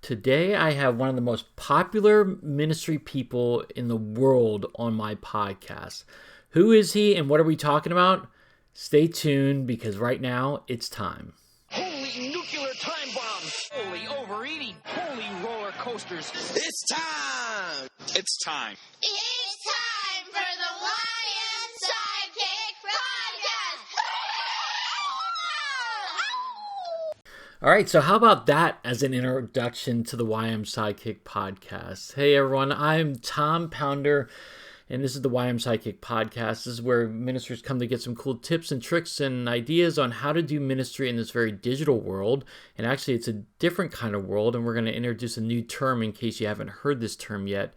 Today, I have one of the most popular ministry people in the world on my podcast. Who is he and what are we talking about? Stay tuned because right now it's time. Holy nuclear time bombs! Holy overeating! Holy roller coasters! It's time! It's time. It's time for the YM Sidekick Podcast! All right, so how about that as an introduction to the YM Sidekick Podcast? Hey everyone, I'm Tom Pounder, and this is the YM Sidekick Podcast. This is where ministers come to get some cool tips and tricks and ideas on how to do ministry in this very digital world. And actually, it's a different kind of world, and we're going to introduce a new term in case you haven't heard this term yet.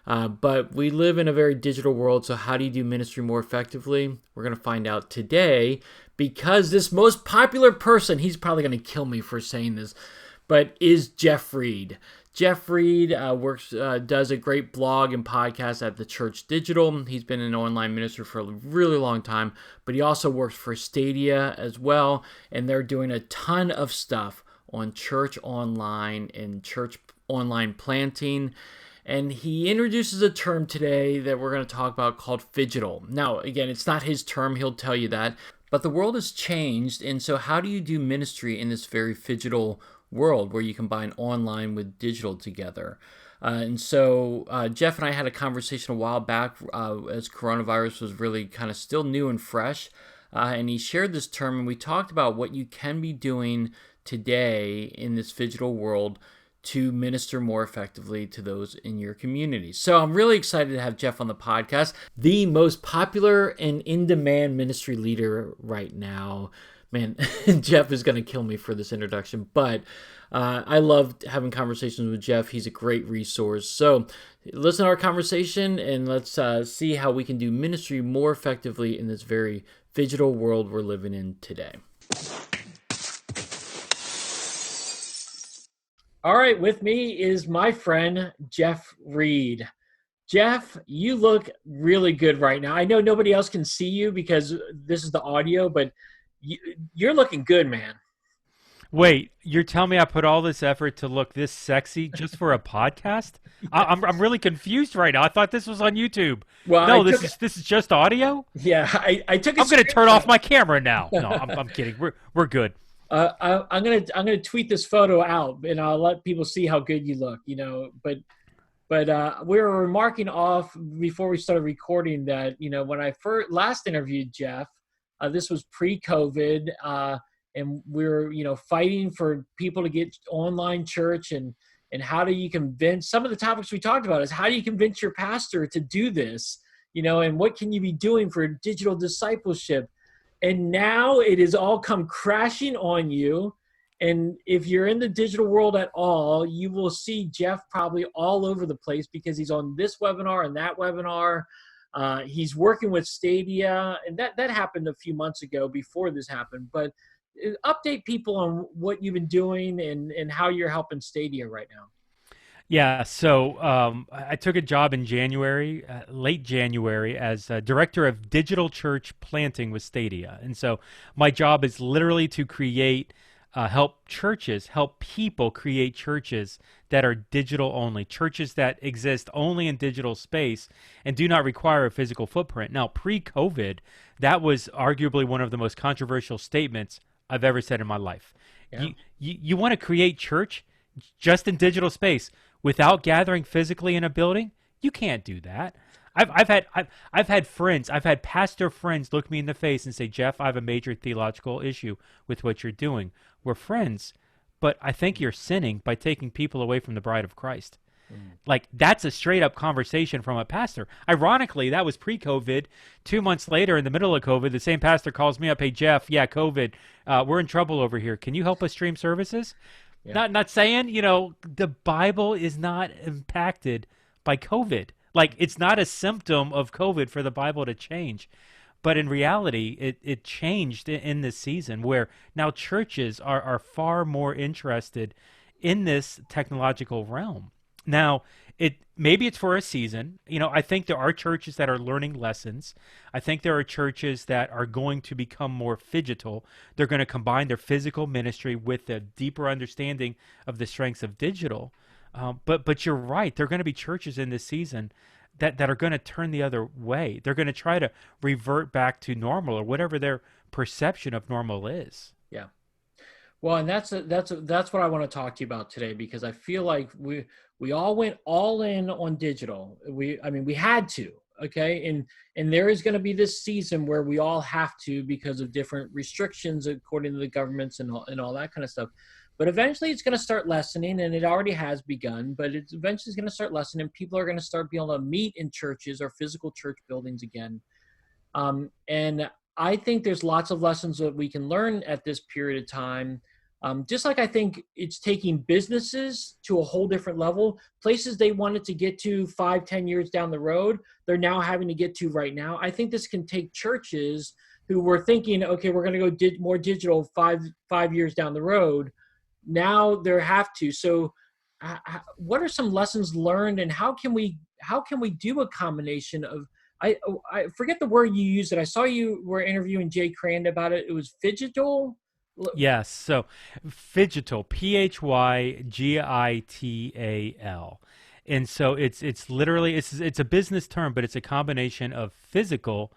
But we live in a very digital world, so how do you do ministry more effectively? We're going to find out today because this most popular person, he's probably going to kill me for saying this, but is Jeff Reed. Jeff Reed does a great blog and podcast at theChurch.digital. He's been an online minister for a really long time, but he also works for Stadia as well, and they're doing a ton of stuff on church online and church online planting. And he introduces a term today that we're going to talk about called Phygital. Now, again, it's not his term, he'll tell you that, but the world has changed, and so how do you do ministry in this very Phygital world where you combine online with digital together? And so Jeff and I had a conversation a while back as coronavirus was really kind of still new and fresh, and he shared this term, and we talked about what you can be doing today in this Phygital world to minister more effectively to those in your community. So I'm really excited to have Jeff on the podcast, the most popular and in-demand ministry leader right now. Man, Jeff is going to kill me for this introduction, but I love having conversations with Jeff. He's a great resource. So listen to our conversation and let's see how we can do ministry more effectively in this very digital world we're living in today. All right, with me is my friend, Jeff Reed. Jeff, you look really good right now. I know nobody else can see you because this is the audio, but you're looking good, man. Wait, you're telling me I put all this effort to look this sexy just for a podcast? I'm really confused right now. I thought this was on YouTube. Well, no, this is just audio? Yeah, I took a I'm going to turn off my camera now. No, I'm kidding. We're good. I'm gonna tweet this photo out, and I'll let people see how good you look. You know, but we were remarking off before we started recording that when I last interviewed Jeff, this was pre-COVID, and we were fighting for people to get online church and how do you convince. Some of the topics we talked about is how do you convince your pastor to do this, and what can you be doing for digital discipleship. And now it has all come crashing on you. And if you're in the digital world at all, you will see Jeff probably all over the place because he's on this webinar and that webinar. He's working with Stadia. And that happened a few months ago before this happened. But update people on what you've been doing and how you're helping Stadia right now. Yeah, so I took a job in January, late January, as director of digital church planting with Stadia. And so my job is literally to create, help people create churches that are digital only, churches that exist only in digital space and do not require a physical footprint. Now, pre-COVID, that was arguably one of the most controversial statements I've ever said in my life. Yeah. You want to create church just in digital space without gathering physically in a building? You can't do that. I've had friends, I've had pastor friends look me in the face and say, Jeff, I have a major theological issue with what you're doing. We're friends, but I think you're sinning by taking people away from the bride of Christ. Like, that's a straight up conversation from a pastor. Ironically, that was pre-COVID. 2 months later, in the middle of COVID, the same pastor calls me up, hey, Jeff, yeah, COVID, we're in trouble over here. Can you help us stream services? Yeah. Not saying, the Bible is not impacted by COVID. Like, it's not a symptom of COVID for the Bible to change. But in reality, it changed in this season where now churches are far more interested in this technological realm. Now, maybe it's for a season. I think there are churches that are learning lessons. I think there are churches that are going to become more phygital. They're going to combine their physical ministry with a deeper understanding of the strengths of digital. But you're right. There are going to be churches in this season that are going to turn the other way. They're going to try to revert back to normal or whatever their perception of normal is. Yeah. Well, and that's what I want to talk to you about today, because I feel like we all went all in on digital. We had to, okay? And there is going to be this season where we all have to, because of different restrictions according to the governments and all that kind of stuff. But eventually it's going to start lessening, and it already has begun, but it's eventually going to start lessening. People are going to start being able to meet in churches or physical church buildings again. And I think there's lots of lessons that we can learn at this period of time. Just like I think it's taking businesses to a whole different level. Places they wanted to get to 5-10 years down the road, they're now having to get to right now. I think this can take churches who were thinking, okay, we're going to go more digital five years down the road. Now they have to. So what are some lessons learned, and how can we do a combination of, I forget the word you used, that I saw you were interviewing Jay Crand about it. It was Phygital. Yes. So Phygital, Phygital. And so it's literally, it's a business term, but it's a combination of physical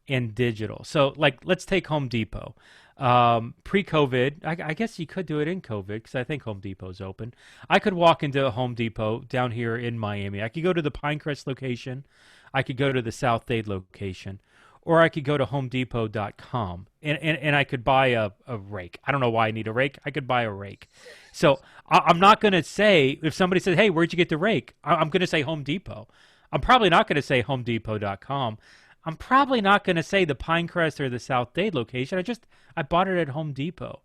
and digital. So like, let's take Home Depot. Pre-COVID, I guess you could do it in COVID, because I think Home Depot's open. I could walk into a Home Depot down here in Miami. I could go to the Pinecrest location. I could go to the South Dade location, or I could go to homedepot.com and I could buy a rake. I don't know why I need a rake. I could buy a rake. So I'm not going to say, if somebody says, hey, where'd you get the rake? I'm going to say Home Depot. I'm probably not going to say homedepot.com. I'm probably not going to say the Pinecrest or the South Dade location. I bought it at Home Depot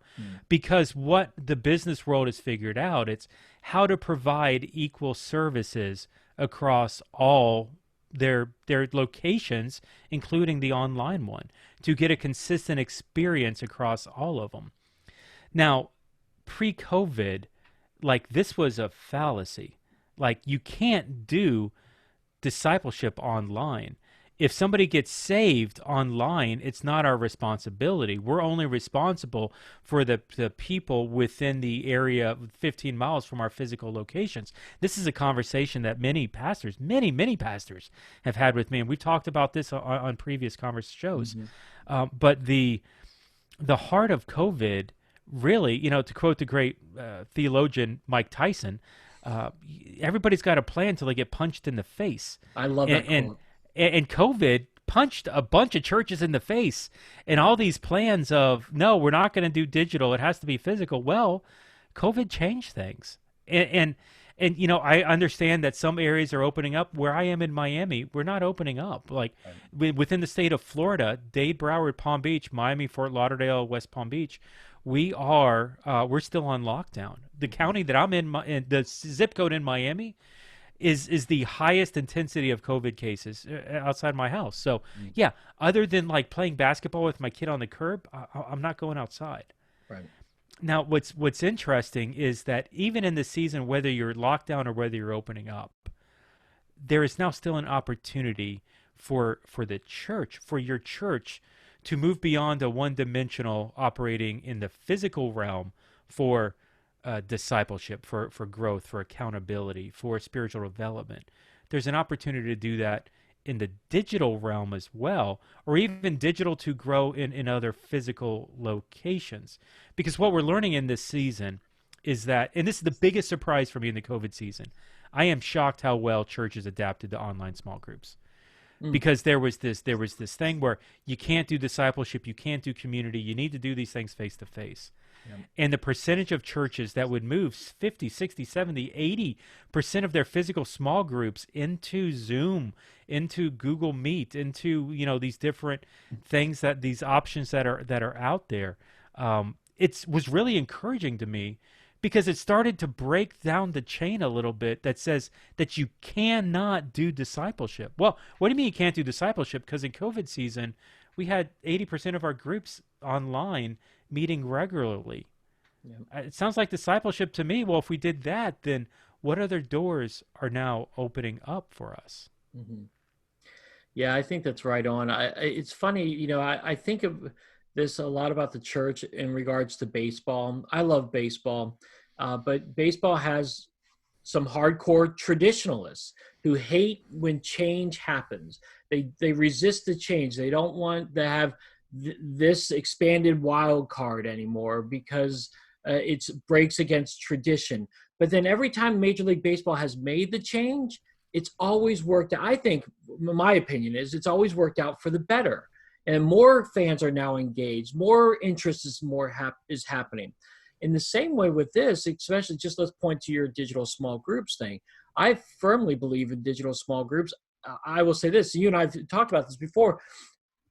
because what the business world has figured out, it's how to provide equal services across all their locations, including the online one, to get a consistent experience across all of them. Now, pre-COVID, like, this was a fallacy. Like, you can't do discipleship online. If somebody gets saved online, it's not our responsibility. We're only responsible for the people within the area 15 miles from our physical locations. This is a conversation that many pastors, many pastors have had with me, and we've talked about this on previous shows. But the heart of COVID, really, to quote the great theologian Mike Tyson, everybody's got a plan until they get punched in the face. I love that quote. And COVID punched a bunch of churches in the face, and all these plans of, no, we're not going to do digital, it has to be physical. Well, COVID changed things. And I understand that some areas are opening up. Where I am in Miami, we're not opening up. Like, within the state of Florida, Dade, Broward, Palm Beach, Miami, Fort Lauderdale, West Palm Beach, we're still on lockdown. The county that I'm in, the zip code in Miami, is the highest intensity of COVID cases outside my house. So yeah, other than like playing basketball with my kid on the curb, I'm not going outside. Right. Now, what's interesting is that even in the season, whether you're locked down or whether you're opening up, there is now still an opportunity for the church, for your church, to move beyond a one-dimensional operating in the physical realm for discipleship, for growth, for accountability, for spiritual development. There's an opportunity to do that in the digital realm as well, or even digital to grow in other physical locations. Because what we're learning in this season is that, and this is the biggest surprise for me in the COVID season, I am shocked how well churches adapted to online small groups. Because there was this thing where you can't do discipleship, you can't do community, you need to do these things face to face. And the percentage of churches that would move 50, 60, 70, 80% of their physical small groups into Zoom, into Google Meet, into these different things, that these options that are out there, it was really encouraging to me, because it started to break down the chain a little bit that says that you cannot do discipleship. Well, what do you mean you can't do discipleship? Because in COVID season, we had 80% of our groups online meeting regularly. It sounds like discipleship to me. Well, if we did that, then what other doors are now opening up for us? Mhm. Yeah, I think that's right on. It's funny, I think of this a lot about the church in regards to baseball. I love baseball, but baseball has some hardcore traditionalists who hate when change happens. They resist the change. They don't want to have this expanded wild card anymore because it breaks against tradition. But then every time Major League Baseball has made the change, it's always worked out. I think, my opinion is, it's always worked out for the better. And more fans are now engaged. More interest is happening. In the same way with this, especially, just let's point to your digital small groups thing. I firmly believe in digital small groups. I will say this: you and I've talked about this before.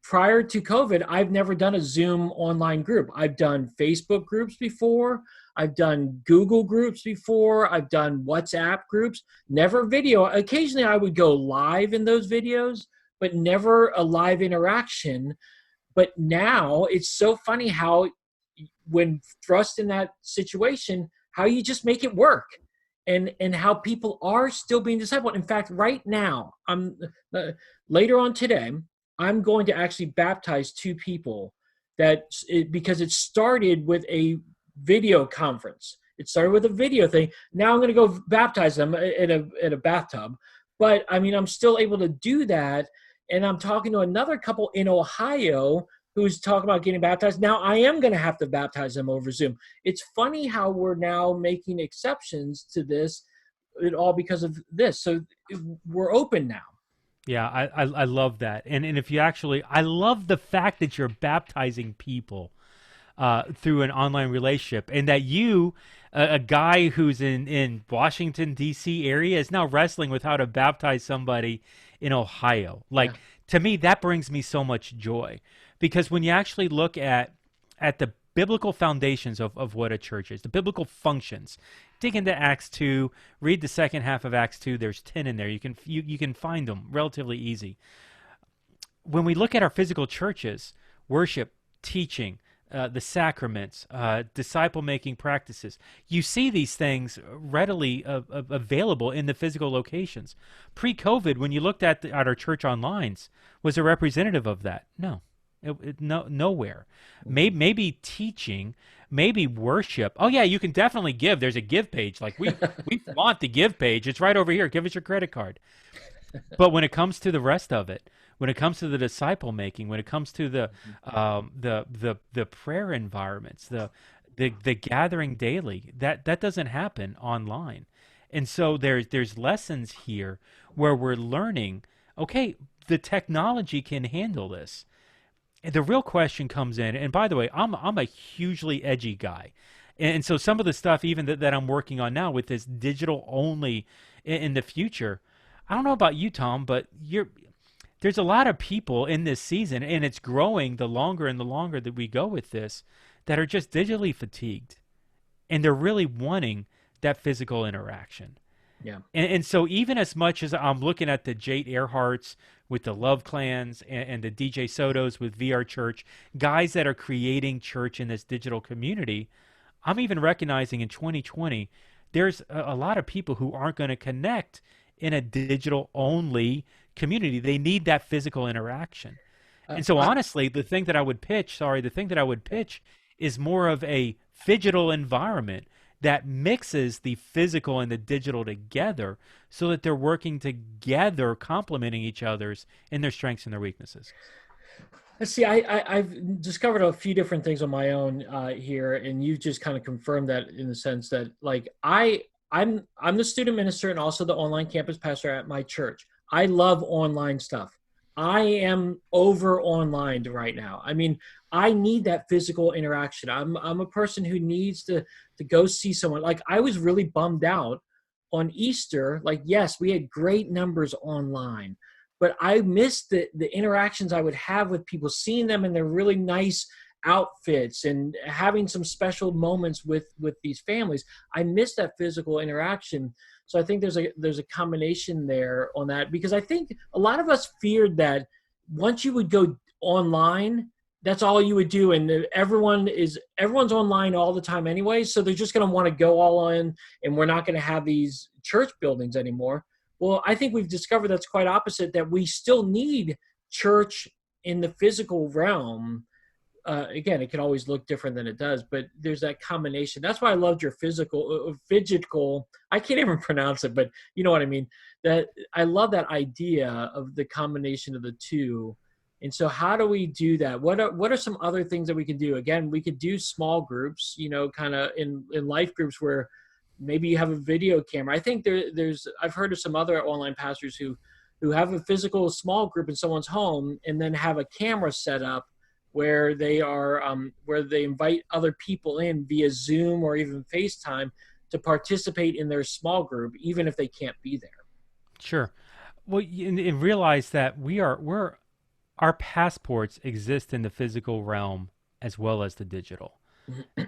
Prior to COVID, I've never done a Zoom online group. I've done Facebook groups before. I've done Google groups before. I've done WhatsApp groups, never video. Occasionally I would go live in those videos, but never a live interaction. But now it's so funny how, when thrust in that situation, how you just make it work, and how people are still being discipled. In fact, right now, later on today, I'm going to actually baptize two people because it started with a video conference. It started with a video thing. Now I'm going to go baptize them in a bathtub. But I mean, I'm still able to do that. And I'm talking to another couple in Ohio who's talking about getting baptized. Now I am going to have to baptize them over Zoom. It's funny how we're now making exceptions to this, it all because of this. So we're open now. Yeah, I love that. And if you actually, I love the fact that you're baptizing people through an online relationship, and that you, a guy who's in Washington, D.C. area, is now wrestling with how to baptize somebody in Ohio. Like, Yeah. to me, that brings me so much joy, because when you actually look at the biblical foundations of what a church is, the biblical functions, dig into Acts 2, read the second half of Acts 2. There's 10 in there. You can find them relatively easy. When we look at our physical churches, worship, teaching, the sacraments, disciple-making practices, you see these things readily available in the physical locations. Pre-COVID, when you looked at our church online, was it representative of that? No. Nowhere. Maybe teaching, maybe worship. Oh yeah, you can definitely give. There's a give page. Like we want the give page. It's right over here. Give us your credit card. But when it comes to the rest of it, when it comes to the disciple making, when it comes to the prayer environments, the gathering daily, that doesn't happen online. And so there's lessons here where we're learning, okay, the technology can handle this. The real question comes in, and by the way, I'm a hugely edgy guy, and so some of the stuff even that I'm working on now with this digital only in the future, I don't know about you, Tom, but there's a lot of people in this season, and it's growing the longer and the longer that we go with this, that are just digitally fatigued, and they're really wanting that physical interaction. Yeah. And so even as much as I'm looking at the Jate Earharts with the Love Clans and the DJ Sotos with VR Church, guys that are creating church in this digital community, I'm even recognizing in 2020, there's a lot of people who aren't going to connect in a digital only community. They need that physical interaction. And so honestly, the thing that I would pitch is more of a Phygital environment that mixes the physical and the digital together so that they're working together, complementing each other's in their strengths and their weaknesses. Let's see, I've discovered a few different things on my own here, and you've just kind of confirmed that, in the sense that, like, I'm the student minister and also the online campus pastor at my church. I love online stuff. I am over online right now. I mean, I need that physical interaction. I'm a person who needs to go see someone. Like, I was really bummed out on Easter. Like, yes, we had great numbers online, but I missed the interactions I would have with people, seeing them in their really nice outfits and having some special moments with these families. I missed that physical interaction. So I think there's a combination there on that, because I think a lot of us feared that once you would go online, that's all you would do. And everyone's online all the time anyway. So they're just going to want to go all in, and we're not going to have these church buildings anymore. Well, I think we've discovered that's quite opposite, that we still need church in the physical realm. Again, it can always look different than it does, but there's that combination. That's why I loved your Phygital. I can't even pronounce it, but you know what I mean. That I love that idea of the combination of the two. And so, how do we do that? What are some other things that we can do? Again, we could do small groups, kind of in life groups where maybe you have a video camera. I think I've heard of some other online pastors who have a physical small group in someone's home and then have a camera set up where they invite other people in via Zoom or even FaceTime to participate in their small group, even if they can't be there. Sure. Well, and realize that our passports exist in the physical realm as well as the digital,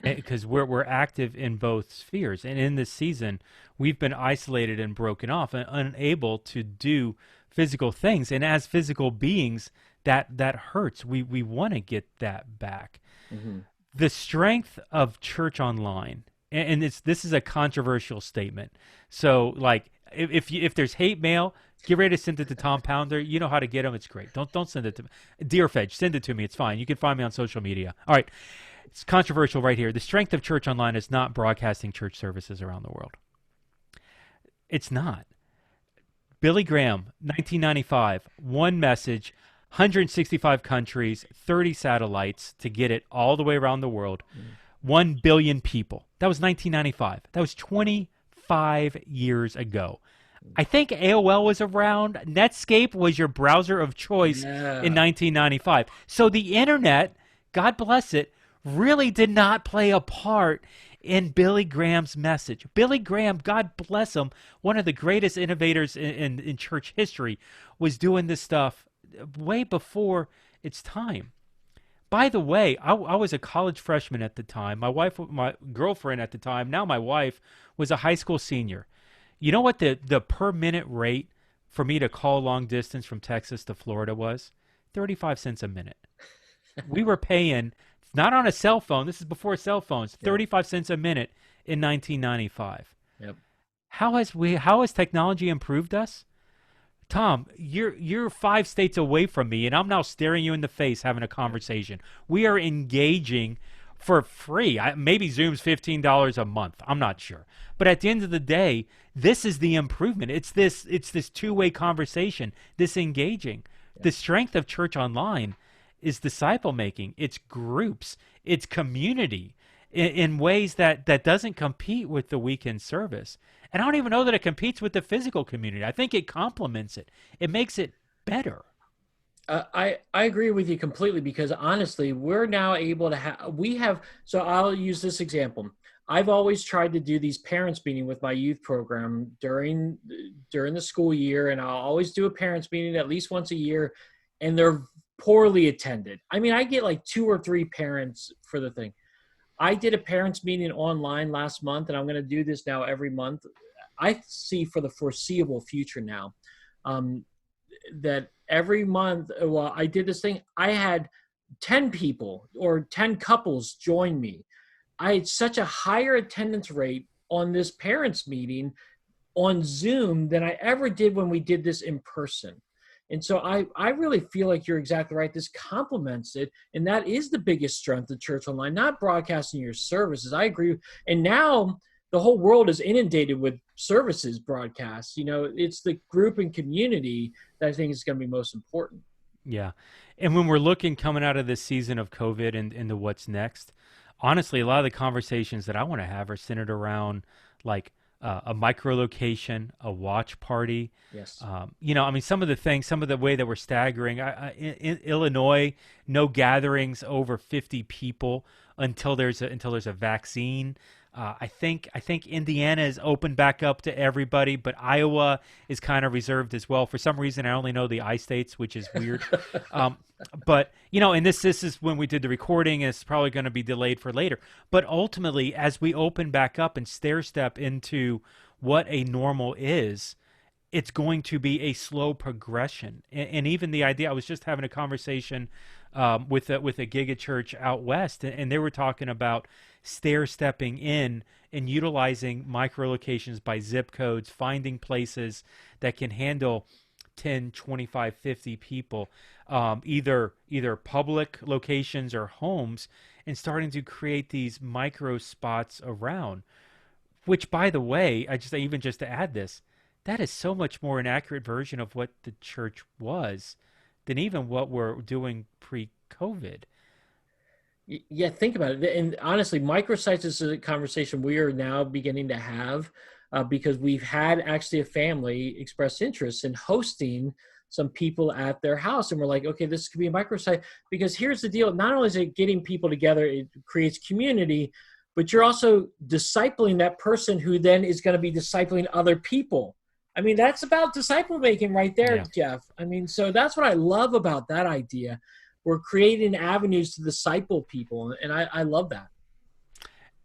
because we're active in both spheres. And in this season, we've been isolated and broken off and unable to do physical things. And as physical beings, that hurts. We want to get that back. Mm-hmm. The strength of church online, and this is a controversial statement. So, like, if there's hate mail, get ready to send it to Tom Pounder. You know how to get them. It's great. Don't send it to me. Dear Fedge, send it to me. It's fine. You can find me on social media. All right. It's controversial right here. The strength of church online is not broadcasting church services around the world. It's not. Billy Graham, 1995, one message, 165 countries, 30 satellites to get it all the way around the world, 1 billion people. That was 1995. That was 25 years ago. I think AOL was around. Netscape was your browser of choice in 1995. So the internet, God bless it, really did not play a part in Billy Graham's message. Billy Graham, God bless him, one of the greatest innovators in church history, was doing this stuff way before its time. By the way, I was a college freshman at the time. My girlfriend at the time, now my wife, was a high school senior. You know what the per minute rate for me to call long distance from Texas to Florida was? 35 cents a minute. We were paying, not on a cell phone, this is before cell phones, 35 cents a minute in 1995. Yep. How has technology improved us? Tom, you're 5 states away from me, and I'm now staring you in the face having a conversation. We are engaging for free. Maybe Zoom's $15 a month. I'm not sure. But at the end of the day, this is the improvement. It's this two-way conversation, this engaging. Yeah. The strength of church online is disciple making. It's groups. It's community in ways that doesn't compete with the weekend service. And I don't even know that it competes with the physical community. I think it complements it. It makes it better. I agree with you completely, because honestly, we're now able to so I'll use this example. I've always tried to do these parents meeting with my youth program during the school year, and I'll always do a parents meeting at least once a year, and they're poorly attended. I mean, I get like 2 or 3 parents for the thing. I did a parents meeting online last month, and I'm going to do this now every month. I see for the foreseeable future now that every month, well, I did this thing. I had 10 people or 10 couples join me. I had such a higher attendance rate on this parents meeting on Zoom than I ever did when we did this in person. And so I really feel like you're exactly right. This complements it. And that is the biggest strength of church online, not broadcasting your services. I agree. And now the whole world is inundated with services broadcasts. It's the group and community that I think is going to be most important. Yeah. And when we're looking coming out of this season of COVID and into what's next, honestly, a lot of the conversations that I want to have are centered around like a micro location, a watch party. Yes. Some of the way that we're staggering. In Illinois, no gatherings over 50 people until there's a vaccine. I think Indiana is open back up to everybody, but Iowa is kind of reserved as well. For some reason, I only know the I states, which is weird. But and this is when we did the recording, and it's probably going to be delayed for later. But ultimately, as we open back up and stair step into what a normal is, it's going to be a slow progression. And even the idea, I was just having a conversation with a giga church out west, and they were talking about stair stepping in and utilizing micro locations by zip codes, finding places that can handle 10, 25, 50 people, either public locations or homes, and starting to create these micro spots around. Which, by the way, even just to add this, that is so much more an accurate version of what the church was than even what we're doing pre-COVID. Yeah, think about it. And honestly, microsites is a conversation we are now beginning to have because we've had actually a family express interest in hosting some people at their house. And we're like, okay, this could be a microsite because here's the deal. Not only is it getting people together, it creates community, but you're also discipling that person who then is going to be discipling other people. I mean, that's about disciple making right there, Yeah. Jeff. I mean, so that's what I love about that idea. We're creating avenues to disciple people, and I love that.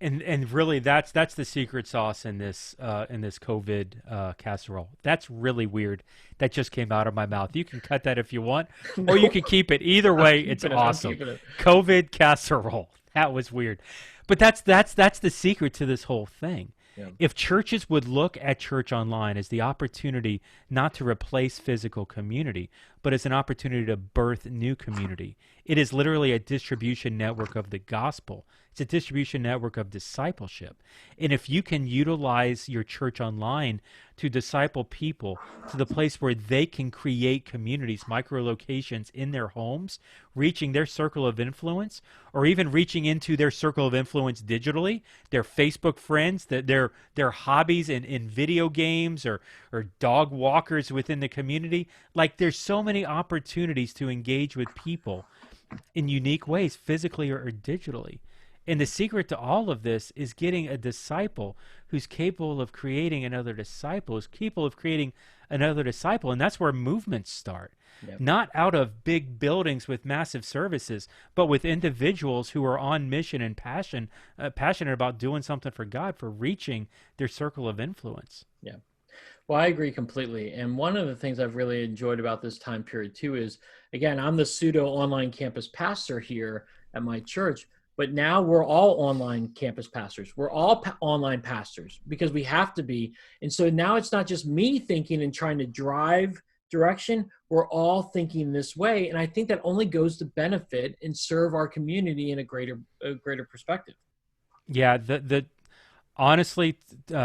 And really, that's the secret sauce in this COVID casserole. That's really weird. That just came out of my mouth. You can cut that if you want, or you can keep it. Either way, it's awesome. COVID casserole. That was weird, but that's the secret to this whole thing. Yeah. If churches would look at church online as the opportunity not to replace physical community, but as an opportunity to birth new community, it is literally a distribution network of the gospel. It's a distribution network of discipleship. And if you can utilize your church online to disciple people to the place where they can create communities, micro locations in their homes, reaching their circle of influence, or even reaching into their circle of influence digitally, their Facebook friends, their hobbies in video games or dog walkers within the community, like there's so many opportunities to engage with people in unique ways, physically or digitally. And the secret to all of this is getting a disciple who's capable of creating another disciple, who's capable of creating another disciple. And that's where movements start. Yep. Not out of big buildings with massive services, but with individuals who are on mission and passionate about doing something for God, for reaching their circle of influence. Yeah. Well, I agree completely. And one of the things I've really enjoyed about this time period too is, again, I'm the pseudo online campus pastor here at my church. But now we're all online campus pastors. We're all online pastors because we have to be. And so now it's not just me thinking and trying to drive direction. We're all thinking this way. And I think that only goes to benefit and serve our community in a greater perspective. Yeah, honestly,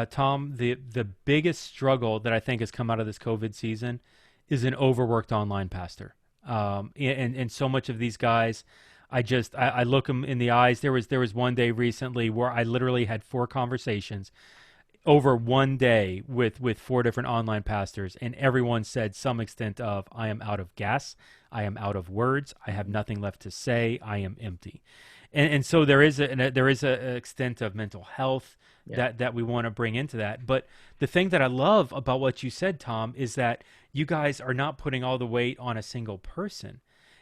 Tom, the biggest struggle that I think has come out of this COVID season is an overworked online pastor. And so much of these guys, I look them in the eyes. There was one day recently where I literally had 4 conversations over one day with 4 different online pastors, and everyone said some extent of, I am out of gas, I am out of words, I have nothing left to say, I am empty. And so there is a extent of mental health that we want to bring into that. But the thing that I love about what you said, Tom, is that you guys are not putting all the weight on a single person.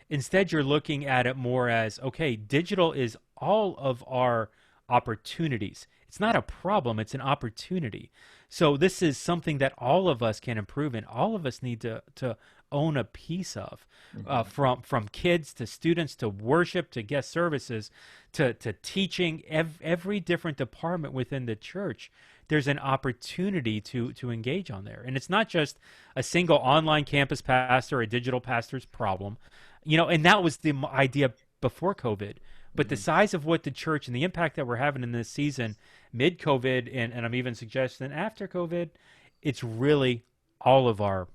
Instead, you're looking at it more as, okay, digital is all of our opportunities. It's not a problem, it's an opportunity. So this is something that all of us can improve in. All of us need to own a piece of, from kids to students to worship to guest services to teaching, every different department within the church. There's an opportunity to engage on there. And it's not just a single online campus pastor or digital pastor's problem. And that was the idea before COVID. But the size of what the church and the impact that we're having in this season, mid-COVID, and I'm even suggesting after COVID, it's really all of our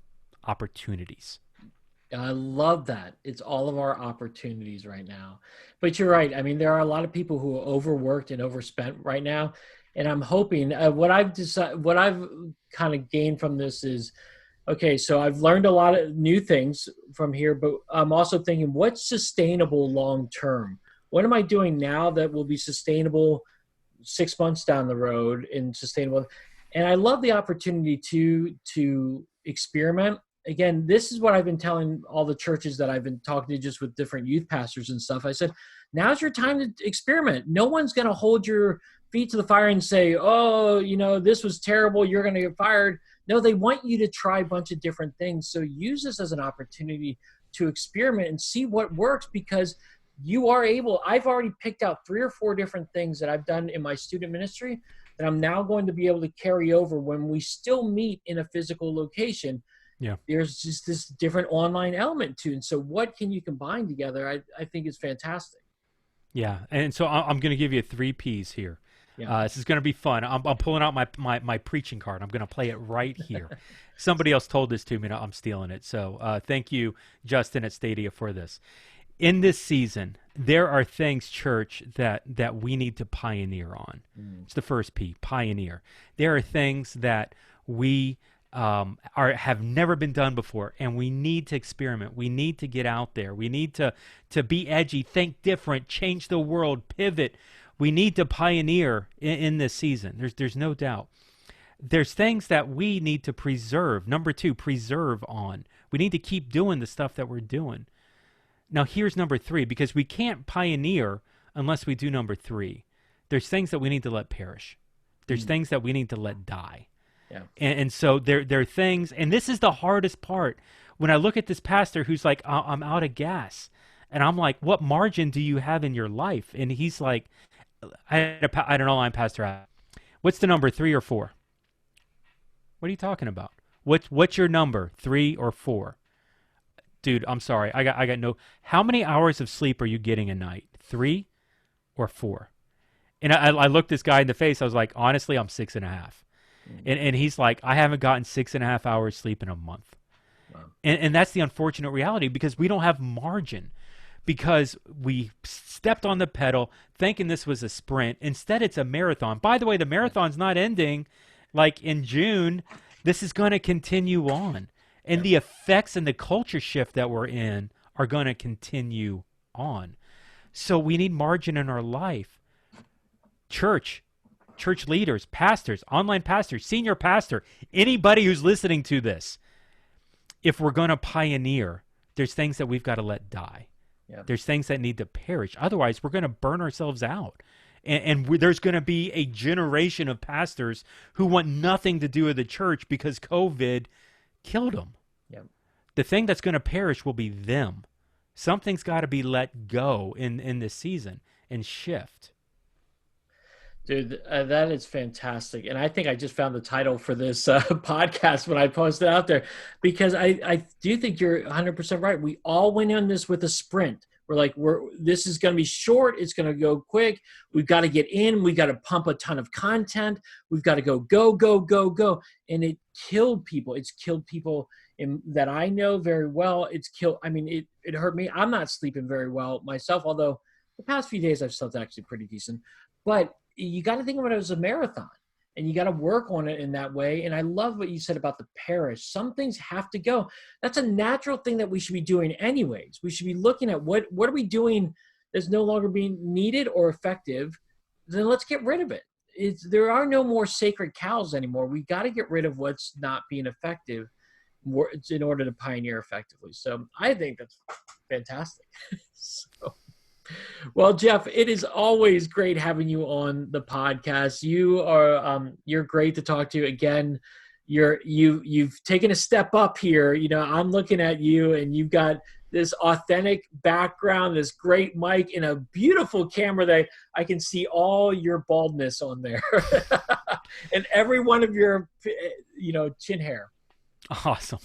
opportunities. I love that. It's all of our opportunities right now. But you're right. I mean, there are a lot of people who are overworked and overspent right now. And I'm hoping what I've kind of gained from this is, okay, so I've learned a lot of new things from here, but I'm also thinking, what's sustainable long-term? What am I doing now that will be sustainable 6 months down the road and sustainable? And I love the opportunity to experiment. Again, this is what I've been telling all the churches that I've been talking to, just with different youth pastors and stuff. I said, now's your time to experiment. No one's going to hold your feet to the fire and say, oh, this was terrible, you're going to get fired. No, they want you to try a bunch of different things. So use this as an opportunity to experiment and see what works, because I've already picked out 3 or 4 different things that I've done in my student ministry that I'm now going to be able to carry over when we still meet in a physical location. Yeah. There's just this different online element to it. And so what can you combine together? I think is fantastic. Yeah. And so I'm going to give you 3 Ps here. Yeah. This is going to be fun. I'm pulling out my preaching card. I'm going to play it right here. Somebody else told this to me, and I'm stealing it. So thank you, Justin at Stadia, for this. In this season, there are things, church, that we need to pioneer on. It's the first P, pioneer. There are things that we have never been done before, and we need to experiment. We need to get out there. We need to be edgy, think different, change the world, pivot. We need to pioneer in this season. There's no doubt. There's things that we need to preserve. Number 2, preserve on. We need to keep doing the stuff that we're doing. Now, here's number 3, because we can't pioneer unless we do number 3. There's things that we need to let perish. There's things that we need to let die. Yeah. And so there are things, and this is the hardest part. When I look at this pastor who's like, I'm out of gas. And I'm like, what margin do you have in your life? And he's like, I don't know, I'm Pastor. What's the number, 3 or 4? What are you talking about? What's your number, 3 or 4? Dude, I'm sorry. I got no. How many hours of sleep are you getting a night? 3 or 4? And I looked this guy in the face. I was like, honestly, I'm 6.5. And he's like, I haven't gotten 6.5 hours sleep in a month. Wow. And that's the unfortunate reality, because we don't have margin, because we stepped on the pedal thinking this was a sprint. Instead, it's a marathon. By the way, the marathon's not ending like in June. This is going to continue on. And the effects and the culture shift that we're in are going to continue on. So we need margin in our life. Church leaders, pastors, online pastors, senior pastor, anybody who's listening to this, if we're going to pioneer, there's things that we've got to let die. Yeah. There's things that need to perish. Otherwise, we're going to burn ourselves out. And there's going to be a generation of pastors who want nothing to do with the church because COVID killed them. Yep. The thing that's going to perish will be them. Something's got to be let go in this season and shift. Dude, that is fantastic. And I think I just found the title for this podcast when I posted it out there, because I do think you're 100% right. We all went on this with a sprint. We're like, this is going to be short. It's going to go quick. We've got to get in. We've got to pump a ton of content. We've got to go. And it killed people. It's killed people that I know very well. It hurt me. I'm not sleeping very well myself, although the past few days I've slept actually pretty decent. But you got to think about it as a marathon, and you got to work on it in that way. And I love what you said about the parish. Some things have to go. That's a natural thing that we should be doing anyways. We should be looking at what are we doing that's no longer being needed or effective. Then let's get rid of it. There are no more sacred cows anymore. We got to get rid of what's not being effective in order to pioneer effectively. So I think that's fantastic. Well, Jeff, it is always great having you on the podcast. You're great to talk to. Again, you've taken a step up here. I'm looking at you, and you've got this authentic background, this great mic, and a beautiful camera that I can see all your baldness on there, and every one of your, chin hair. Awesome.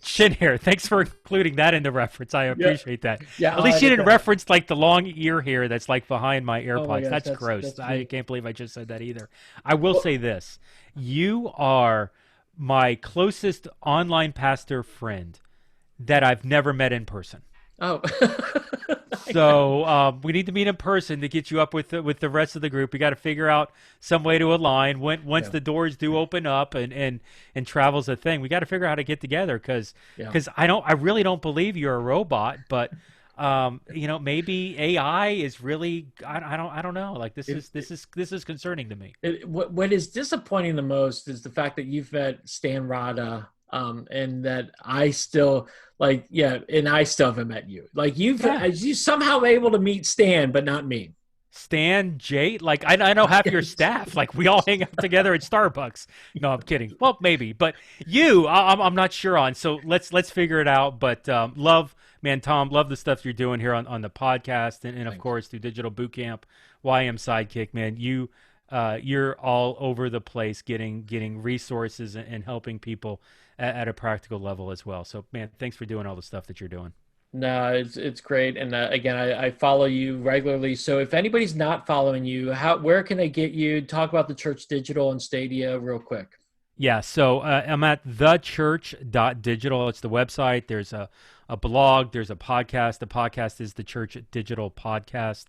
Chin hair. Thanks for including that in the reference. I appreciate that. Yeah. At least you didn't reference like the long ear hair that's like behind my AirPods. Oh my gosh, that's gross. That's I can't believe I just said that either. I will say this. You are my closest online pastor friend that I've never met in person. Oh. So we need to meet in person to get you up with the rest of the group. We got to figure out some way to align once the doors do open up and travel's a thing. We got to figure out how to get together because I really don't believe you're a robot, but maybe AI is really I don't know. Like this is concerning to me. What is disappointing the most is the fact that you've met Stan Rada. And that I still and I still haven't met you. Like you somehow able to meet Stan, but not me. Stan, Jay, like I know half your staff. Like we all hang out together at Starbucks. No, I'm kidding. Well, maybe, but I'm not sure on. So let's figure it out. But love, man, Tom, love the stuff you're doing here on the podcast, and of course through Digital Bootcamp, YM Sidekick, man. You're all over the place, getting resources and helping people at a practical level as well. So, man, thanks for doing all the stuff that you're doing. No, it's great. And again, I follow you regularly. So if anybody's not following you, where can they get you? Talk about the Church Digital and Stadia real quick. Yeah, so I'm at thechurch.digital. It's the website. There's a blog. There's a podcast. The podcast is the Church Digital Podcast.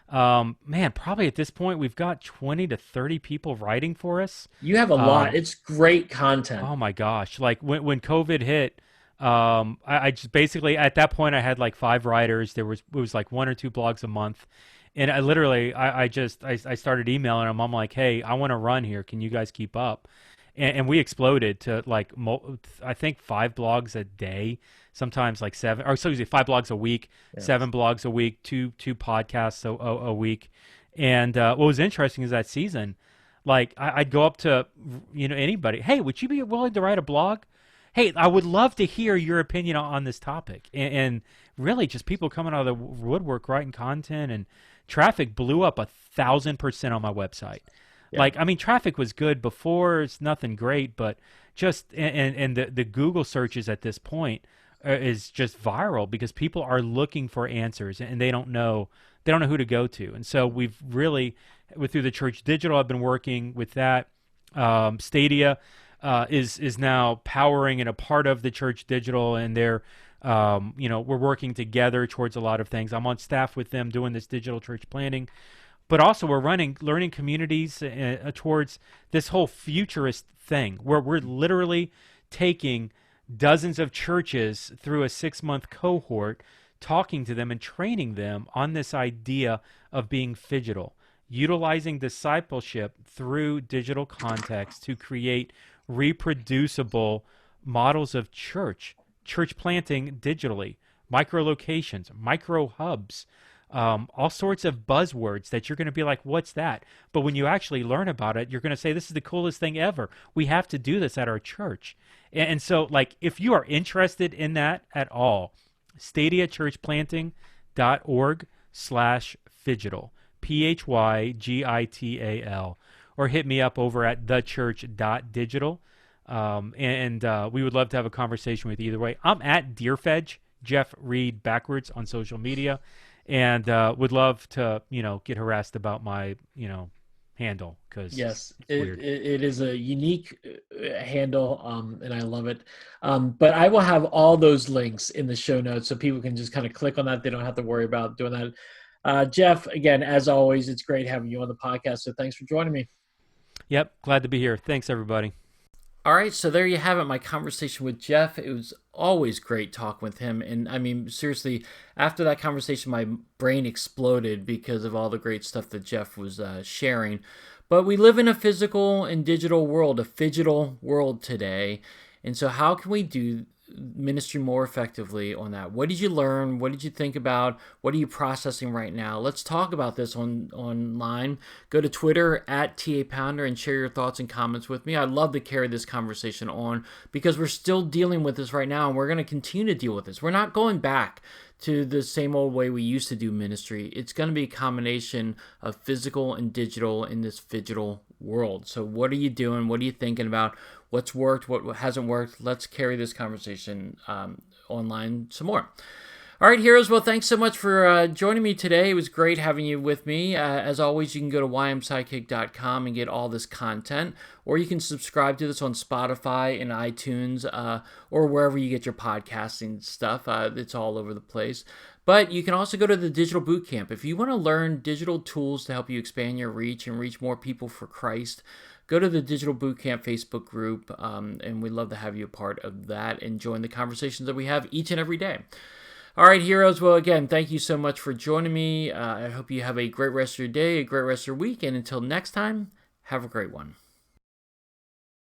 Man, probably at this point, we've got 20 to 30 people writing for us. You have a lot. It's great content. Oh, my gosh. Like when COVID hit, I just basically at that point I had like 5 writers. It was like 1 or 2 blogs a month, and I literally I started emailing them. I'm like, hey, I want to run here. Can you guys keep up? And we exploded to like I think 5 blogs a day, sometimes like 7 or excuse me 5 blogs a week, 7 blogs a week, two podcasts a week. And what was interesting is that season, like I'd go up to anybody, hey, would you be willing to write a blog? Hey, I would love to hear your opinion on this topic. And really just people coming out of the woodwork writing content, and traffic blew up 1,000% on my website. Yeah. Like, I mean, traffic was good before. It's nothing great, but just, and the Google searches at this point is just viral because people are looking for answers and they don't know who to go to. And so we've really, through the Church Digital, I've been working with that. Stadia is now powering and a part of the Church Digital, and they're, we're working together towards a lot of things. I'm on staff with them doing this digital church planning, but also we're running learning communities towards this whole futurist thing where we're literally taking dozens of churches through a 6-month cohort, talking to them and training them on this idea of being Phygital, utilizing discipleship through digital context to create reproducible models of church planting digitally, micro locations, micro hubs, all sorts of buzzwords that you're going to be like, what's that? But when you actually learn about it, you're going to say, this is the coolest thing ever. We have to do this at our church. And so, like, if you are interested in that at all, stadiachurchplanting.org/Phygital, Phygital, or hit me up over at thechurch.digital. We would love to have a conversation with you either way. I'm at DeerFedge, Jeff Reed backwards on social media, and would love to, get harassed about my, handle, because yes, weird. It is a unique handle, and I love it. But I will have all those links in the show notes so people can just kind of click on that. They don't have to worry about doing that. Jeff, again, as always, it's great having you on the podcast. So thanks for joining me. Yep, glad to be here. Thanks, everybody. All right, so there you have it, my conversation with Jeff. It was always great talking with him. And I mean, seriously, after that conversation, my brain exploded because of all the great stuff that Jeff was sharing. But we live in a physical and digital world, a Phygital world today. And so how can we do ministry more effectively on that? What did you learn? What did you think about? What are you processing right now? Let's talk about this online. Go to Twitter at TA Pounder and share your thoughts and comments with me. I'd love to carry this conversation on because we're still dealing with this right now, and we're going to continue to deal with this. We're not going back to the same old way we used to do ministry. It's going to be a combination of physical and digital in this Phygital world. So what are you doing? What are you thinking about? What's worked? What hasn't worked? Let's carry this conversation online some more. All right, heroes. Well, thanks so much for joining me today. It was great having you with me. As always, you can go to ymsidekick.com and get all this content, or you can subscribe to this on Spotify and iTunes, or wherever you get your podcasting stuff. It's all over the place. But you can also go to the Digital Bootcamp. If you want to learn digital tools to help you expand your reach and reach more people for Christ, go to the Digital Bootcamp Facebook group, and we'd love to have you a part of that and join the conversations that we have each and every day. All right, heroes. Well, again, thank you so much for joining me. I hope you have a great rest of your day, a great rest of your week, and until next time, have a great one.